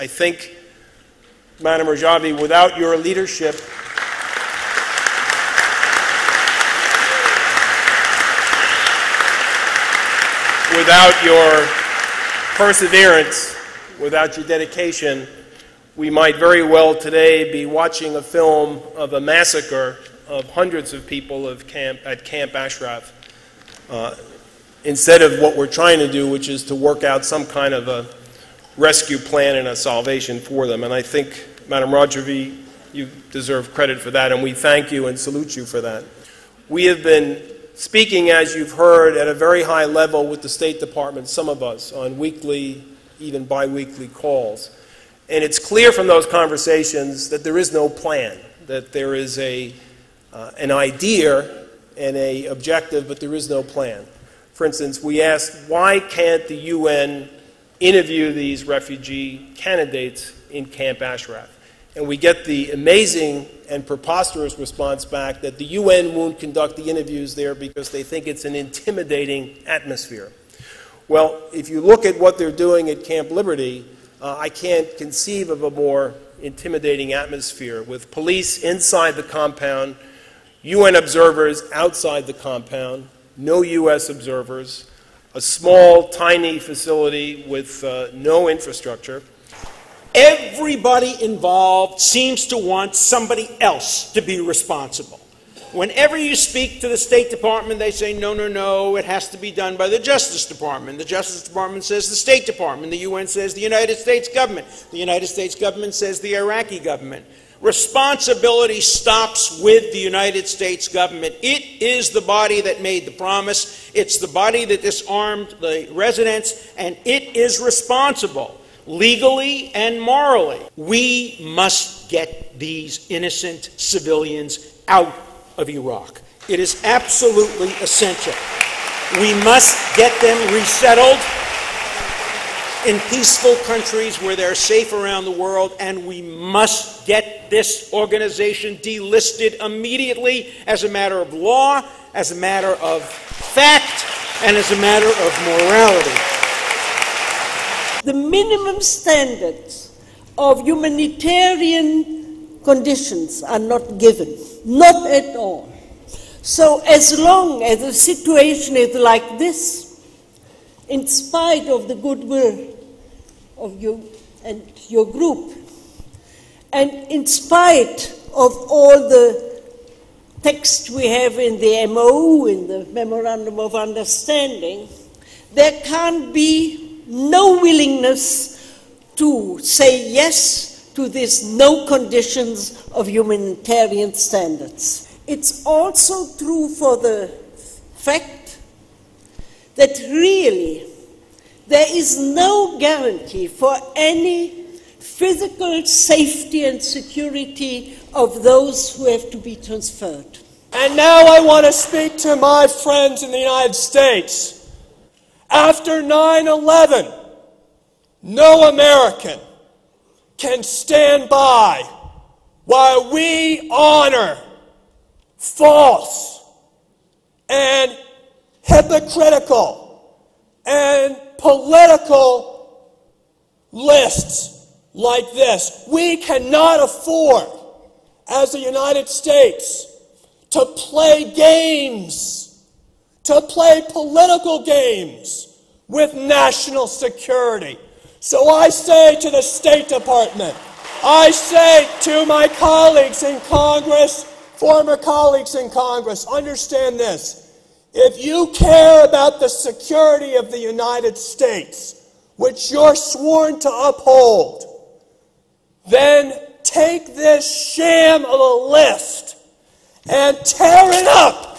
I think, Madam Rajavi, without your leadership, without your perseverance, without your dedication, we might very well today be watching a film of a massacre of hundreds of people at Camp Ashraf, instead of what we're trying to do, which is to work out some kind of a rescue plan and a salvation for them. And I think, Madam Rajavi, you deserve credit for that, and we thank you and salute you for that. We have been speaking, as you've heard, at a very high level with the State Department, some of us, on weekly, even bi-weekly calls. And it's clear from those conversations that there is no plan, that there is an idea and an objective, but there is no plan. For instance, we asked, why can't the UN interview these refugee candidates in Camp Ashraf? And we get the amazing and preposterous response back that the UN won't conduct the interviews there because they think it's an intimidating atmosphere. Well, if you look at what they're doing at Camp Liberty, I can't conceive of a more intimidating atmosphere, with police inside the compound, UN observers outside the compound, no U.S. observers, a small, tiny facility with no infrastructure. Everybody involved seems to want somebody else to be responsible. Whenever you speak to the State Department, they say, no, no, no, it has to be done by the Justice Department. The Justice Department says the State Department. The UN says the United States government. The United States government says the Iraqi government. Responsibility stops with the United States government. It is the body that made the promise. It's the body that disarmed the residents, and it is responsible, legally and morally. We must get these innocent civilians out of Iraq. It is absolutely essential. We must get them resettled in peaceful countries where they're safe around the world, and we must get this organization delisted immediately as a matter of law, as a matter of fact, and as a matter of morality. The minimum standards of humanitarian conditions are not given, not at all. So as long as the situation is like this, in spite of the goodwill of you and your group, and in spite of all the text we have in the MOU, in the Memorandum of Understanding, there can be no willingness to say yes to these no conditions of humanitarian standards. It's also true for the fact that really there is no guarantee for any physical safety and security of those who have to be transferred. And now I want to speak to my friends in the United States. After 9/11, no American can stand by while we honor false and hypocritical and political lists like this. We cannot afford, as the United States, to play games, to play political games with national security. So I say to the State Department, I say to my colleagues in Congress, former colleagues in Congress, understand this. If you care about the security of the United States, which you're sworn to uphold, then take this sham of a list and tear it up.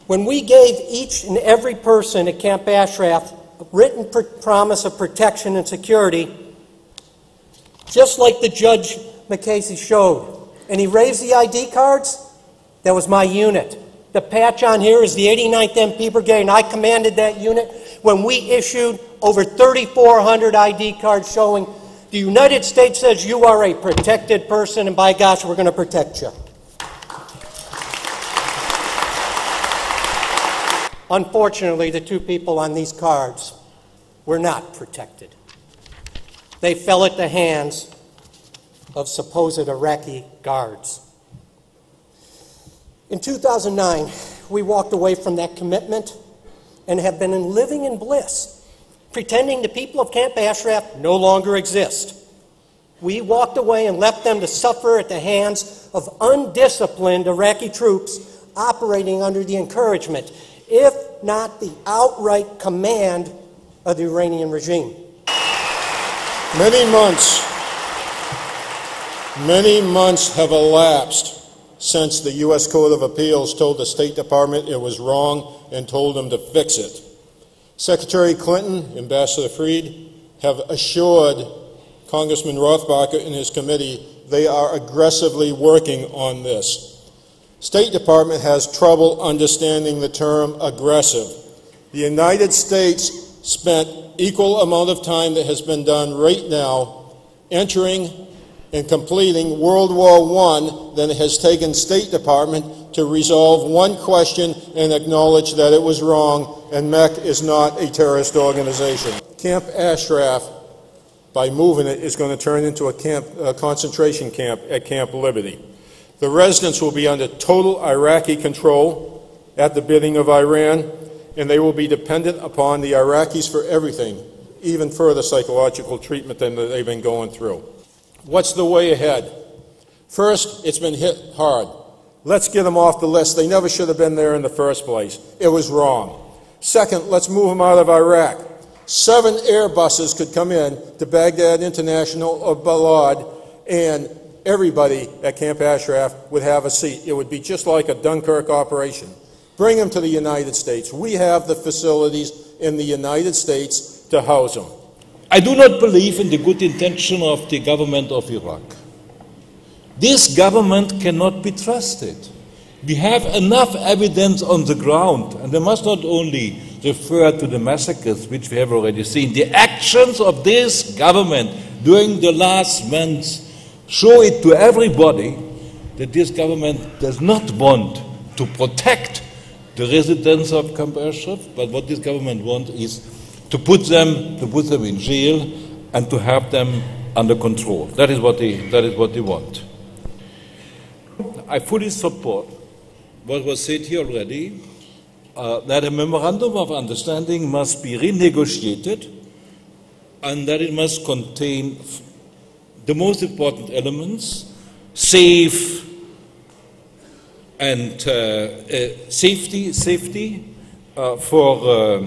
When we gave each and every person at Camp Ashraf a written promise of protection and security, just like the Judge McCasey showed, and he raised the ID cards, that was my unit. The patch on here is the 89th MP Brigade, and I commanded that unit when we issued over 3,400 ID cards showing the United States says you are a protected person, and by gosh, we're going to protect you. Unfortunately, the two people on these cards were not protected. They fell at the hands of supposed Iraqi guards. In 2009, we walked away from that commitment and have been living in bliss, pretending the people of Camp Ashraf no longer exist. We walked away and left them to suffer at the hands of undisciplined Iraqi troops operating under the encouragement, if not the outright command, of the Iranian regime. Many months have elapsed since the U.S. Court of Appeals told the State Department it was wrong and told them to fix it. Secretary Clinton, Ambassador Fried have assured Congressman Rothbacher and his committee they are aggressively working on this. State Department has trouble understanding the term aggressive. The United States spent equal amount of time that has been done right now entering and completing World War I than it has taken State Department to resolve one question and acknowledge that it was wrong and MEC is not a terrorist organization. Camp Ashraf, by moving it, is going to turn into a concentration camp at Camp Liberty. The residents will be under total Iraqi control at the bidding of Iran, and they will be dependent upon the Iraqis for everything, even further psychological treatment than they've been going through. What's the way ahead? First, it's been hit hard. Let's get them off the list. They never should have been there in the first place. It was wrong. Second, let's move them out of Iraq. 7 Airbuses could come in to Baghdad International or Balad, and everybody at Camp Ashraf would have a seat. It would be just like a Dunkirk operation. Bring them to the United States. We have the facilities in the United States to house them. I do not believe in the good intention of the government of Iraq. This government cannot be trusted. We have enough evidence on the ground, and I must not only refer to the massacres, which we have already seen. The actions of this government during the last months show it to everybody that this government does not want to protect the residents of Camp Ashraf, but what this government wants is to put them in jail and to have them under control. That is what they want. I fully support what was said here already, that a memorandum of understanding must be renegotiated and that it must contain the most important elements: safe and safety for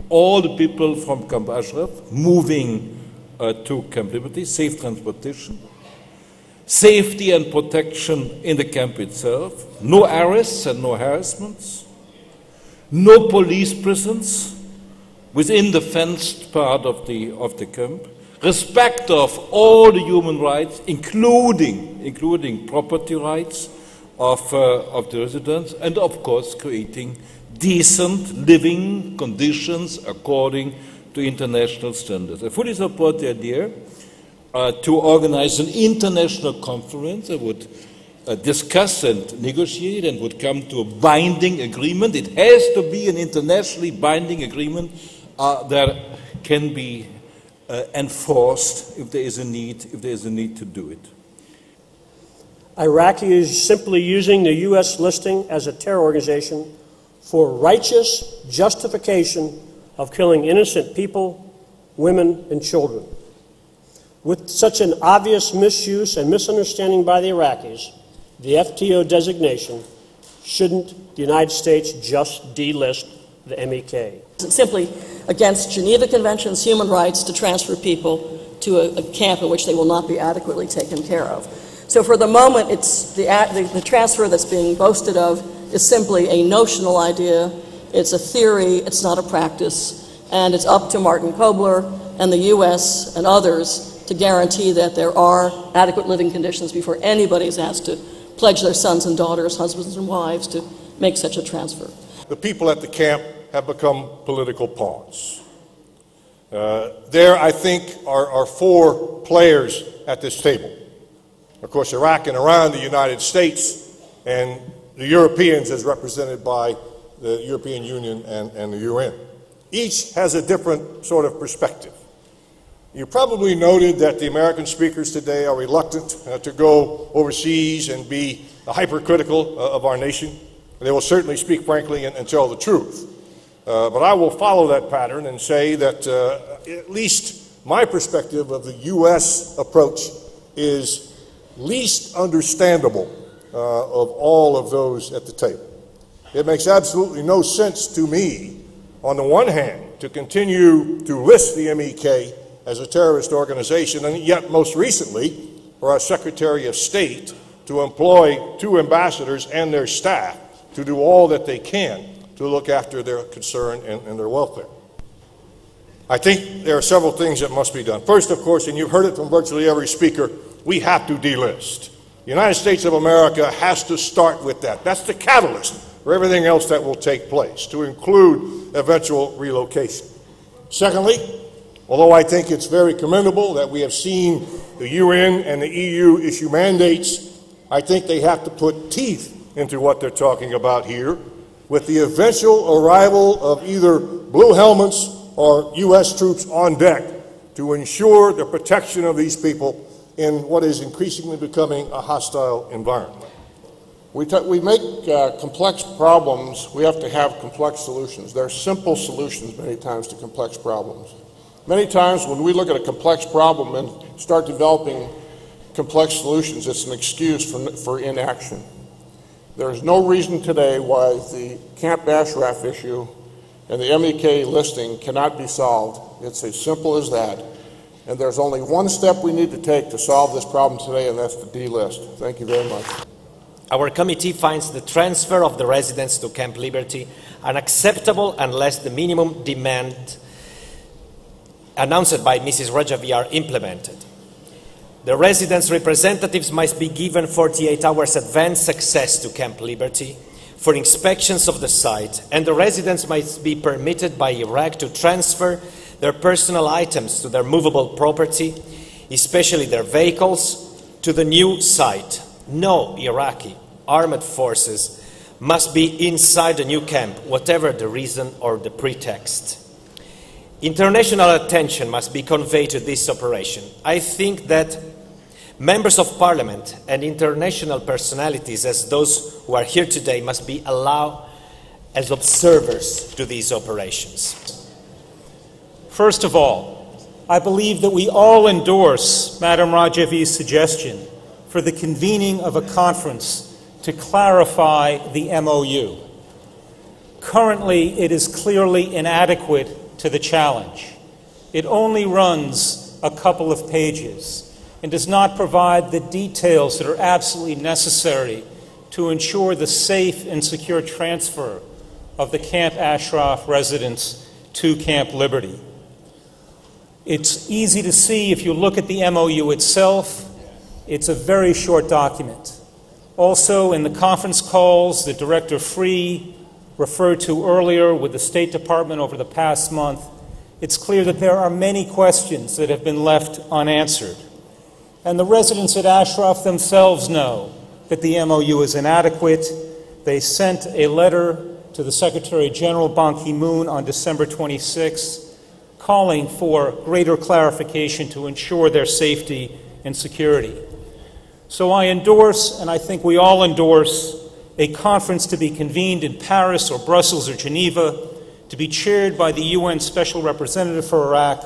all the people from Camp Ashraf moving to Camp Liberty, safe transportation, safety and protection in the camp itself, no arrests and no harassments, no police presence within the fenced part of the camp, respect of all the human rights, including property rights of the residents, and of course creating decent living conditions according to international standards. I fully support the idea to organize an international conference that would discuss and negotiate and would come to a binding agreement. It has to be an internationally binding agreement that can be enforced if there is a need to do it. Iraq is simply using the U.S. listing as a terror organization for righteous justification of killing innocent people, women, and children. With such an obvious misuse and misunderstanding by the Iraqis, the FTO designation, shouldn't the United States just delist the MEK? It's simply against Geneva Conventions, human rights, to transfer people to a camp in which they will not be adequately taken care of. So for the moment, it's the transfer that's being boasted of is simply a notional idea. It's a theory, it's not a practice, and it's up to Martin Kobler and the U.S. and others to guarantee that there are adequate living conditions before anybody is asked to pledge their sons and daughters, husbands and wives to make such a transfer. The people at the camp have become political pawns. There, I think, are 4 players at this table. Of course, Iraq and Iran, the United States, and the Europeans as represented by the European Union and the UN. Each has a different sort of perspective. You probably noted that the American speakers today are reluctant to go overseas and be hypercritical of our nation. They will certainly speak frankly and tell the truth. But I will follow that pattern and say that at least my perspective of the U.S. approach is least understandable of all of those at the table. It makes absolutely no sense to me, on the one hand, to continue to list the MEK as a terrorist organization, and yet most recently for our Secretary of State to employ 2 ambassadors and their staff to do all that they can to look after their concern and their welfare. I think there are several things that must be done. First, of course, and you've heard it from virtually every speaker, we have to delist. The United States of America has to start with that. That's the catalyst for everything else that will take place, to include eventual relocation. Secondly, although I think it's very commendable that we have seen the UN and the EU issue mandates, I think they have to put teeth into what they're talking about here, with the eventual arrival of either blue helmets or U.S. troops on deck to ensure the protection of these people in what is increasingly becoming a hostile environment. We make complex problems, we have to have complex solutions. There are simple solutions many times to complex problems. Many times when we look at a complex problem and start developing complex solutions, it's an excuse for inaction. There is no reason today why the Camp Ashraf issue and the MEK listing cannot be solved. It's as simple as that. And there's only one step we need to take to solve this problem today, and that's to delist. Thank you very much. Our committee finds the transfer of the residents to Camp Liberty unacceptable unless the minimum demand announced by Mrs. Rajavi are implemented. The residents' representatives must be given 48 hours advance access to Camp Liberty for inspections of the site, and the residents must be permitted by Iraq to transfer their personal items to their movable property, especially their vehicles, to the new site. No Iraqi armed forces must be inside the new camp, whatever the reason or the pretext. International attention must be conveyed to this operation. I think that members of parliament and international personalities, as those who are here today, must be allowed as observers to these operations. First of all, I believe that we all endorse Madam Rajavi's suggestion for the convening of a conference to clarify the MOU. Currently, it is clearly inadequate to the challenge. It only runs a couple of pages and does not provide the details that are absolutely necessary to ensure the safe and secure transfer of the Camp Ashraf residents to Camp Liberty. It's easy to see if you look at the MOU itself. It's a very short document. Also, in the conference calls that Director Free referred to earlier with the State Department over the past month, it's clear that there are many questions that have been left unanswered. And the residents at Ashraf themselves know that the MOU is inadequate. They sent a letter to the Secretary General Ban Ki-moon on December 26th calling for greater clarification to ensure their safety and security. So I endorse, and I think we all endorse, a conference to be convened in Paris or Brussels or Geneva, to be chaired by the UN Special Representative for Iraq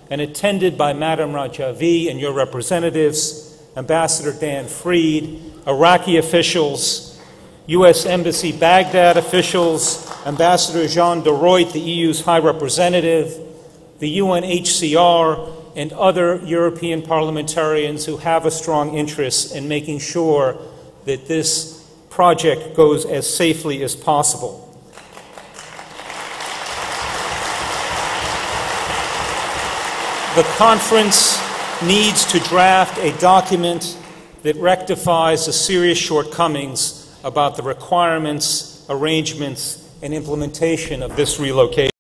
and attended by Maryam Rajavi and your representatives, Ambassador Dan Fried, Iraqi officials, U.S. Embassy Baghdad officials, Ambassador de-Ruyt, the EU's High Representative, the UNHCR, and other European parliamentarians who have a strong interest in making sure that this project goes as safely as possible. The conference needs to draft a document that rectifies the serious shortcomings about the requirements, arrangements, and implementation of this relocation.